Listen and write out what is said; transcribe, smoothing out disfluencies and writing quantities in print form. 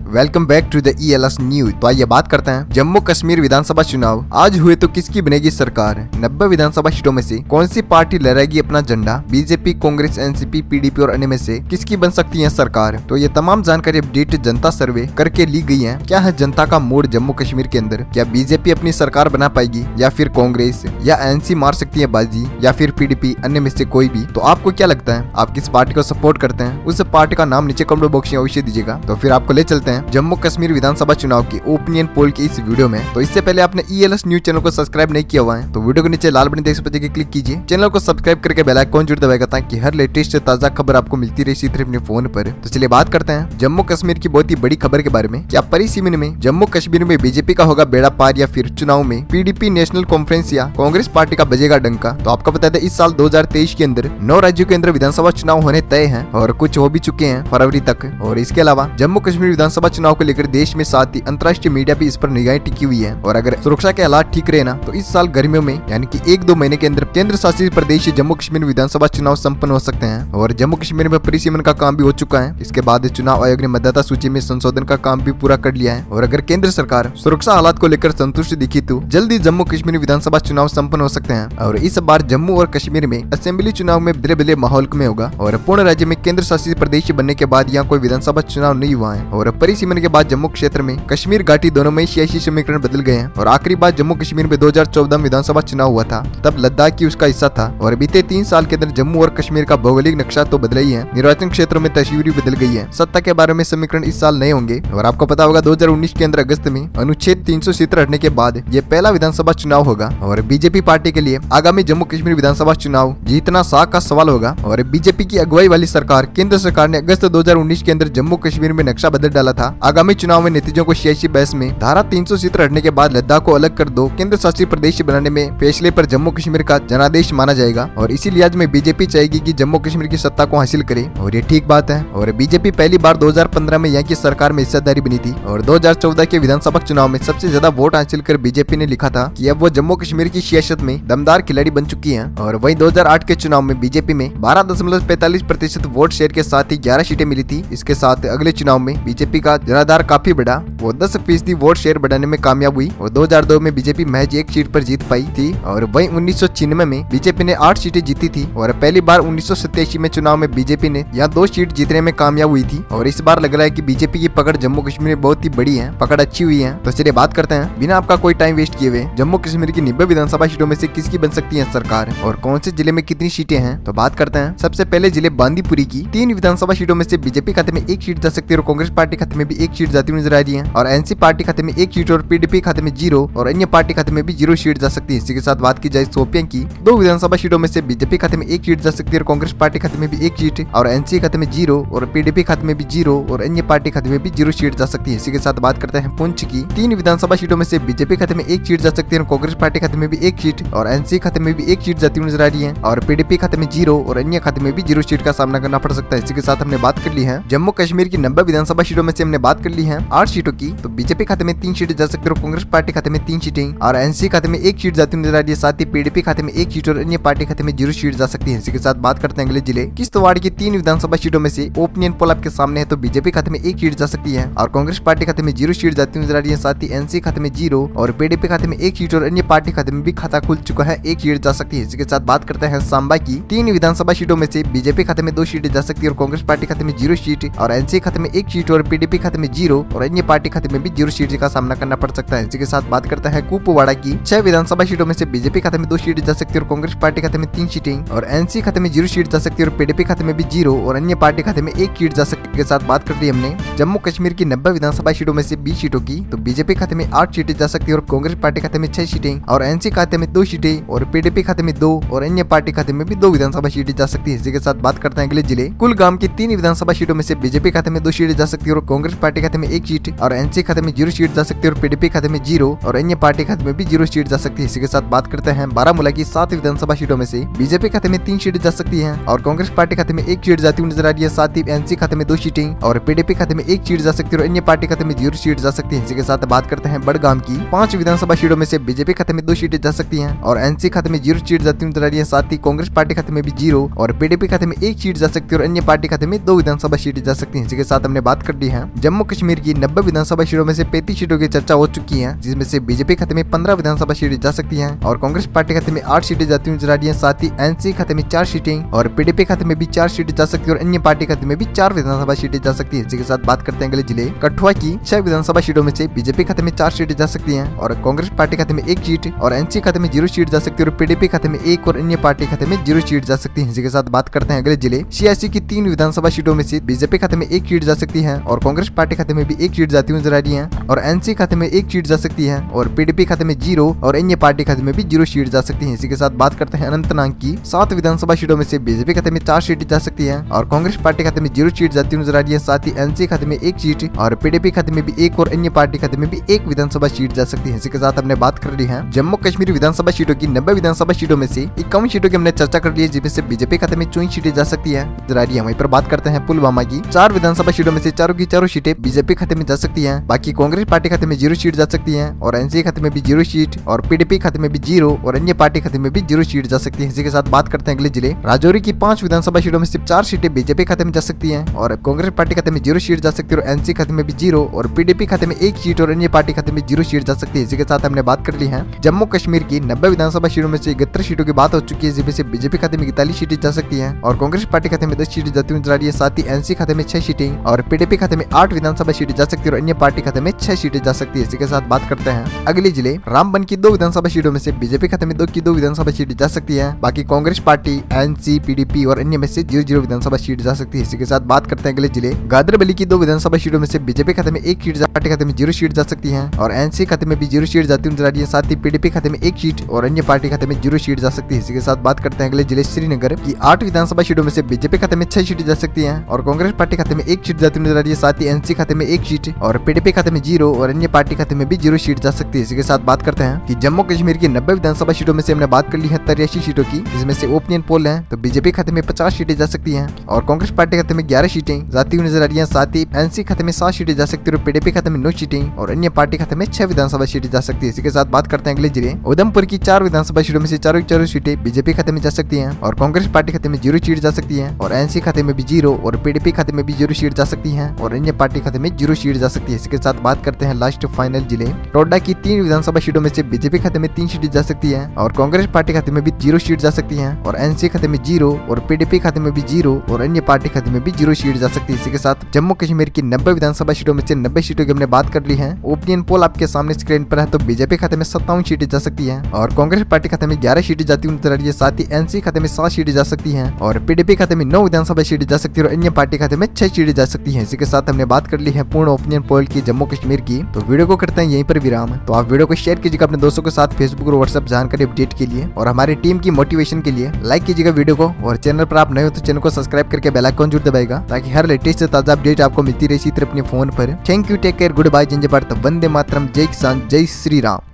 Welcome back to the ELS news. तो आइए बात करते हैं जम्मू कश्मीर विधानसभा चुनाव आज हुए तो किसकी बनेगी सरकार। 90 विधानसभा सीटों में से कौन सी पार्टी लहराएगी अपना झंडा। बीजेपी, कांग्रेस, एनसीपी, PDP और अन्य में से किसकी बन सकती है सरकार। तो ये तमाम जानकारी अपडेट जनता सर्वे करके ली गई है। क्या है जनता का मूड जम्मू कश्मीर के अंदर। क्या बीजेपी अपनी सरकार बना पाएगी या फिर कांग्रेस या एनसी मार सकती है बाजी या फिर PDP, अन्य में से कोई भी। तो आपको क्या लगता है, आप किस पार्टी को सपोर्ट करते हैं, उस पार्टी का नाम नीचे कमेंट बॉक्स में अवश्य दीजिएगा। तो फिर आपको ले चलते हैं जम्मू कश्मीर विधानसभा चुनाव की ओपिनियन पोल की इस वीडियो में। तो इससे पहले आपने ELS न्यूज चैनल को सब्सक्राइब नहीं किया हुआ है तो वीडियो के नीचे लाल बटन देख सकते क्लिक कीजिए। चैनल को सब्सक्राइब करके बेल आइकन जरूर दबाएगा ताकि हर लेटेस्ट ताजा खबर आपको मिलती रहे इसी तरह अपने फोन पर। तो चलिए बात करते हैं जम्मू कश्मीर की बहुत ही बड़ी खबर के बारे में। क्या परिसीमन में जम्मू कश्मीर में बीजेपी का होगा बेड़ा पार या फिर चुनाव में PDP नेशनल कॉन्फ्रेंस या कांग्रेस पार्टी का बजेगा डंका। तो आपको बता दें इस साल 2023 के अंदर 9 राज्यों के अंदर विधानसभा चुनाव होने तय हैं और कुछ हो भी चुके हैं फरवरी तक। और इसके अलावा जम्मू कश्मीर विधानसभा चुनाव को लेकर देश में साथ ही अंतर्राष्ट्रीय मीडिया भी इस पर निगाहें टिकी हुई है। और अगर सुरक्षा के हालात ठीक रहे ना तो इस साल गर्मियों में यानी कि 1-2 महीने के अंदर केंद्र शासित प्रदेश जम्मू कश्मीर विधानसभा चुनाव संपन्न हो सकते हैं। और जम्मू कश्मीर में परिसीमन का काम भी हो चुका है। इसके बाद चुनाव आयोग ने मतदाता सूची में संशोधन का काम भी पूरा कर लिया है। और अगर केंद्र सरकार सुरक्षा हालात को लेकर संतुष्ट दिखी तो जल्दी जम्मू कश्मीर विधानसभा चुनाव संपन्न हो सकते हैं। और इस बार जम्मू और कश्मीर में असेंबली चुनाव में बदले माहौल में होगा। और पूर्ण राज्य में केंद्र शासित प्रदेश बनने के बाद यहाँ कोई विधानसभा चुनाव नहीं हुआ है। और परिसीमन के बाद जम्मू क्षेत्र में कश्मीर घाटी दोनों में सियासी समीकरण बदल गए हैं। और आखिरी बार जम्मू कश्मीर में 2014 विधानसभा चुनाव हुआ था, तब लद्दाख की उसका हिस्सा था। और बीते 3 साल के अंदर जम्मू और कश्मीर का भौगोलिक नक्शा तो बदला ही है, निर्वाचन क्षेत्रों में तस्वीर बदल गई है। सत्ता के बारे में समीकरण इस साल नए होंगे। और आपको पता होगा 2019 के अंदर अगस्त में अनुच्छेद 370 हटने के बाद ये पहला विधानसभा चुनाव होगा। और बीजेपी पार्टी के लिए आगामी जम्मू कश्मीर विधानसभा चुनाव जीतना साख का सवाल होगा। और बीजेपी की अगुवाई वाली सरकार केंद्र सरकार ने अगस्त 2019 के अंदर जम्मू कश्मीर में नक्शा बदल डाला था। आगामी चुनाव में नतीजों को सियासी बहस में धारा 370 हटने के बाद लद्दाख को अलग कर दो केंद्र शासित प्रदेश बनाने में फैसले पर जम्मू कश्मीर का जनादेश माना जाएगा। और इसी लिहाज में बीजेपी चाहेगी कि जम्मू कश्मीर की सत्ता को हासिल करे। और ये ठीक बात है। और बीजेपी पहली बार 2015 में यहाँ की सरकार में हिस्सेदारी बनी थी। और 2014 के विधानसभा चुनाव में सबसे ज्यादा वोट हासिल कर बीजेपी ने लिखा था कि अब वो जम्मू कश्मीर की सियासत में दमदार खिलाड़ी बन चुकी है। और वहीं 2008 के चुनाव में बीजेपी में 12.45% वोट शेयर के साथ ही 11 सीटें मिली थी। इसके साथ अगले चुनाव में बीजेपी का जनाधार काफी बढ़ा, वो 10% वोट शेयर बढ़ाने में कामयाब हुई। और 2002 में बीजेपी महज 1 सीट पर जीत पाई थी। और वहीं 1996 में बीजेपी ने 8 सीटें जीती थी। और पहली बार 1987 में चुनाव में बीजेपी ने यहाँ 2 सीट जीतने में कामयाब हुई थी। और इस बार लग रहा है कि बीजेपी की पकड़ जम्मू कश्मीर में बहुत ही बड़ी है, पकड़ अच्छी हुई है। तो चलिए बात करते हैं बिना आपका कोई टाइम वेस्ट किए हुए जम्मू कश्मीर की 90 विधानसभा सीटों में से किसकी बन सकती है सरकार और कौन से जिले में कितनी सीटें हैं। तो बात करते हैं सबसे पहले जिले बांदीपुरी की। 3 विधानसभा सीटों में से बीजेपी खाते में 1 सीट जा सकती है और कांग्रेस पार्टी खाते में भी 1 सीट जाती हुई नजर आ रही है। और एनसी पार्टी खाते में 1 सीट और PDP खाते में 0 और अन्य पार्टी खाते में भी 0 सीट जा सकती है। इसी के साथ बात की जाए शोपियां की 2 विधानसभा सीटों में से बीजेपी खाते में 1 सीट जा सकती है और कांग्रेस पार्टी खाते में भी 1 सीट और एनसी खाते में 0 और PDP खाते में भी 0 और अन्य पार्टी खाते में भी 0 सीट जा सकती है। इसी के साथ बात करते हैं पुंछ की। 3 विधानसभा सीटों में से बीजेपी खाते में 1 सीट जा सकती है और कांग्रेस पार्टी खाते में भी 1 सीट और एनसी खाते में भी 1 सीट जाती हुई नजर आ रही है। और PDP खाते में 0 और अन्य खाते में भी 0 सीट का सामना करना पड़ सकता है। इसी के साथ हमने बात कर ली है जम्मू कश्मीर की 90 विधानसभा सीटों में से हमने बात कर ली है 8 सीटों की। तो बीजेपी खाते में 3 सीटें जा सकती है और कांग्रेस पार्टी खाते में 3 सीटें और एनसी खाते में 1 सीट जाती हुई नजर आ रही है। साथ ही PDP खाते में 1 सीट और अन्य पार्टी खाते में 0 सीट जा सकती है। इसी के साथ बात करते हैं अगले जिले किश्तवाड़ की 3 विधानसभा सीटों में से ओपिनियन पोल आपके सामने है। तो बीजेपी खाते में 1 सीट जा सकती है और कांग्रेस पार्टी खाते में 0 सीट जाती हुई नजर आ रही है। साथ ही एनसी खाते में 0 और PDP खाते में 1 सीट और अन्य पार्टी खाते में भी खाता खुल चुका है, 1 सीट जा सकती है। इसी के साथ बात करते हैं सांबा की। 3 विधानसभा सीटों में से बीजेपी खाते में 2 सीटें जा सकती है और कांग्रेस पार्टी खाते में 0 सीट और एनसी खाते में 1 सीट और PDP खाते में 0 और अन्य पार्टी खाते में भी 0 सीट का सामना करना पड़ सकता है। इसी के साथ बात करते हैं कुपवाड़ा की। 6 विधानसभा सीटों में से बीजेपी खाते में 2 सीटें जा सकती है और कांग्रेस पार्टी खाते में 3 सीटें और एनसी खाते में 0 सीट जा सकती है और PDP खाते में भी 0 और अन्य पार्टी खाते में 1 सीट जा सकती है। के साथ बात कर ली हमने जम्मू कश्मीर की 90 विधानसभा सीटों में से 20 सीटों की। तो बीजेपी खाते में 8 सीटें जा सकती है और कांग्रेस पार्टी खाते में 6 सीटें और एनसी खाते में 2 सीटें और PDP खाते में 2 और अन्य पार्टी खाते में भी 2 विधानसभा सीटें जा सकती है। इसी के साथ बात करते हैं अगले जिले कुलगाम की 3 विधानसभा सीटों में से बीजेपी खाते में 2 सीटें जा सकती है और कांग्रेस पार्टी खाते में 1 सीट और एनसी खाते में 0 सीट जा सकती है और PDP खाते में 0 और अन्य पार्टी खाते में भी 0 सीट जा सकती है। इसी के साथ बात करते हैं बारामूला की 7 विधानसभा सीटों में से बीजेपी खाते में 3 सीटें जा सकती है और कांग्रेस पार्टी खाते में 1 सीट जाती हुई नजर आ रही है। साथ ही एनसी खाते में 2 सीटें और PDP खाते में 1 सीट जा सकती है और अन्य पार्टी खाते में 0 सीट जा सकती है। इसी के साथ बात करते हैं बड़गाम की 5 विधानसभा सीटों में से बीजेपी खाते में 2 सीटें जा सकती हैं और एनसी खाते में 0 सीट जाती हुई नजर आ रही है। साथ ही कांग्रेस पार्टी खाते में भी 0 और PDP खाते में 1 सीट जा सकती है और अन्य पार्टी खाते में 2 विधानसभा सीटें जा सकती है। इसी के साथ हमने बात कर ली है जम्मू कश्मीर की 90 विधानसभा सीटों में से 35 सीटों की चर्चा हो चुकी है, जिसमें से बीजेपी खाते में 15 विधानसभा सीटें जा सकती हैं और कांग्रेस पार्टी खाते में 8 सीटें जाती हुई नजर आ रही हैं। साथ ही एनसी खाते में 4 सीटें और पीडीपी खाते में भी 4 सीटें जा सकती है और अन्य पार्टी खाते में भी 4 विधानसभा सीटें जा सकती है। इसी के साथ बात करते हैं अगले जिले कठुआ की 6 विधानसभा सीटों में से बीजेपी खाते में 4 सीटें जा सकती हैं और कांग्रेस पार्टी खाते में 1 सीट और एनसी खाते में 0 सीट जा सकती है और पीडीपी खाते में 1 और अन्य पार्टी खाते में 0 सीट जा सकती है। इसी के साथ बात करते हैं अगले जिले सियासी की 3 विधानसभा सीटों में से बीजेपी खाते में 1 सीट जा सकती है और कांग्रेस पार्टी खाते में भी 1 सीट जाती हुई नजर आ रही है और एनसी खाते में 1 सीट जा सकती है और पीडीपी खाते में 0 और अन्य पार्टी खाते में भी 0 सीट जा सकती है। इसी के साथ बात करते हैं अनंतनाग की 7 विधानसभा सीटों में से बीजेपी खाते में 4 सीटें जा सकती है और कांग्रेस पार्टी खाते में 0 सीट जाती हुई नजर आ रही है। साथ ही एनसी खाते में 1 सीट और पीडीपी खाते में भी 1 और अन्य पार्टी खाते में भी 1 विधानसभा सीट जा सकती है। इसी के साथ हमने बात कर ली है जम्मू कश्मीर विधानसभा सीटों की 90 विधानसभा सीटों में से 51 सीटों की हमने चर्चा कर ली है, जिसमें से बीजेपी खाते में 24 सीटें जा सकती है नजर आ रही है। वहीं पर बात करते हैं पुलवामा की 4 विधानसभा सीटों में से चारों की चारों सीटें बीजेपी खाते में जा सकती है। बाकी कांग्रेस पार्टी खाते में 0 सीट जा सकती है और एनसी खाते में भी 0 सीट और पीडीपी खाते में भी 0 और अन्य पार्टी खाते में भी 0 सीट जा सकती है। इसी के साथ बात करते हैं अगले जिले राजौरी की 5 विधानसभा सीटों में सिर्फ 4 सीटें बीजेपी खाते में जा सकती हैं और कांग्रेस पार्टी खाते में 0 सीट जा सकती है और एनसी खाते में भी 0 और पीडीपी खाते में 1 सीट और अन्य पार्टी खाते में 0 सीट जा सकती है। इसी के साथ हमने बात कर ली है जम्मू कश्मीर की 90 विधानसभा सीटों में से 71 सीटों की बात हो चुकी है, जिसमें से बीजेपी खाते में 41 सीटें जा सकती है और कांग्रेस पार्टी खाते में 10 सीटें जाती हुई नजर आ रही है। साथ ही एनसी खाते में 6 सीटें और पीडीपी खाते में 8 विधानसभा सीटें जा सकती है और अन्य पार्टी खाते में 6 सीटें जा सकती है। इसी के साथ बात करते हैं अगले जिले रामबन की 2 विधानसभा सीटों में से बीजेपी खाते में 2 की 2 विधानसभा सीटें जा सकती है। बाकी कांग्रेस पार्टी एनसी पीडीपी और अन्य में से 0 विधानसभा सीट जा सकती है। इसी के साथ बात करते हैं अगले जिले गादरबली की 2 विधानसभा सीटों में से बीजेपी खाते में 1 सीट पार्टी खाते में 0 सीट जा सकती है और एनसी खाते में भी 0 सीट जाती हुई नजर आ रही है। साथ ही पीडीपी खाते में 1 सीट और अन्य पार्टी खाते में 0 सीट जा सकती है। इसी के साथ बात करते हैं अगले जिले श्रीनगर की 8 विधानसभा सीटों में से बीजेपी खाते में 6 सीटें जा सकती है और कांग्रेस पार्टी खाते में 1 सीट जाती हुई नजर आ रही है। साथ ही एनसी खाते में 1 सीट और पीडीपी खाते में 0 और अन्य पार्टी खाते में भी 0 सीट जा सकती है। इसी के साथ बात करते हैं कि जम्मू कश्मीर की 90 विधानसभा सीटों में से हमने बात कर ली है 83 सीटों की, जिसमें से ओपिनियन पोल है तो बीजेपी खाते में 50 सीटें जा सकती हैं और कांग्रेस पार्टी खाते में 11 सीटें जाती हुई नजर आ रही है। साथ ही एनसी खाते में 7 सीटें जा सकती है और पीडीपी खाते में 9 सीटें और अन्य पार्टी खाते में 6 विधानसभा सीटें जा सकती है। इसी के साथ बात करते हैं अगले जिले उधमपुर की 4 विधानसभा सीटों में से चारों की चारों सीटें बीजेपी खाते में जा सकती हैं और कांग्रेस पार्टी खाते में 0 सीट जा सकती है और एनसी खाते में भी 0 और पीडीपी खाते में भी 0 सीट जा सकती है और अन्य पार्टी खाते में 0 सीट जा सकती है। इसके साथ बात करते हैं लास्ट फाइनल जिले टोडा की 3 विधानसभा सीटों में से बीजेपी खाते में 3 सीटें जा सकती है और कांग्रेस पार्टी खाते में भी 0 सीट जा सकती है और एनसी खाते में 0 और पीडीपी खाते में भी 0 और अन्य पार्टी खाते में भी 0 सीट जा सकती है। इसी के साथ जम्मू कश्मीर की 90 विधानसभा सीटों में से 90 सीटों की हमने बात कर ली है। ओपिनियन पोल आपके सामने स्क्रीन पर है तो बीजेपी खाते में 57 सीटें जा सकती है और कांग्रेस पार्टी खाते में 11 सीटें जाती हुई नजर आ रही है। साथ ही एनसी खाते में 7 सीटें जा सकती है और पीडीपी खाते में 9 विधानसभा सीटें जा सकती है और अन्य पार्टी खाते में 6 सीटें जा सकती है। इसी के साथ हमने बात कर ली है पूर्ण ओपिनियन पोल की जम्मू कश्मीर की। तो वीडियो को करते हैं यहीं पर विराम। तो आप वीडियो को शेयर कीजिएगा अपने दोस्तों के साथ फेसबुक और व्हाट्सएप जानकारी अपडेट के लिए और हमारी टीम की मोटिवेशन के लिए लाइक कीजिएगा वीडियो को और चैनल पर आप नए हो तो चैनल को सब्सक्राइब करके बेल आइकन जरूर दबाएगा ताकि हर लेटेस्ट ताजा अपडेट आपको मिलती रहे इसी तरह अपने फोन पर। Thank you, take care, good bye, जिंजर भारत, वंदे मातरम, जय किसान, जय श्री राम।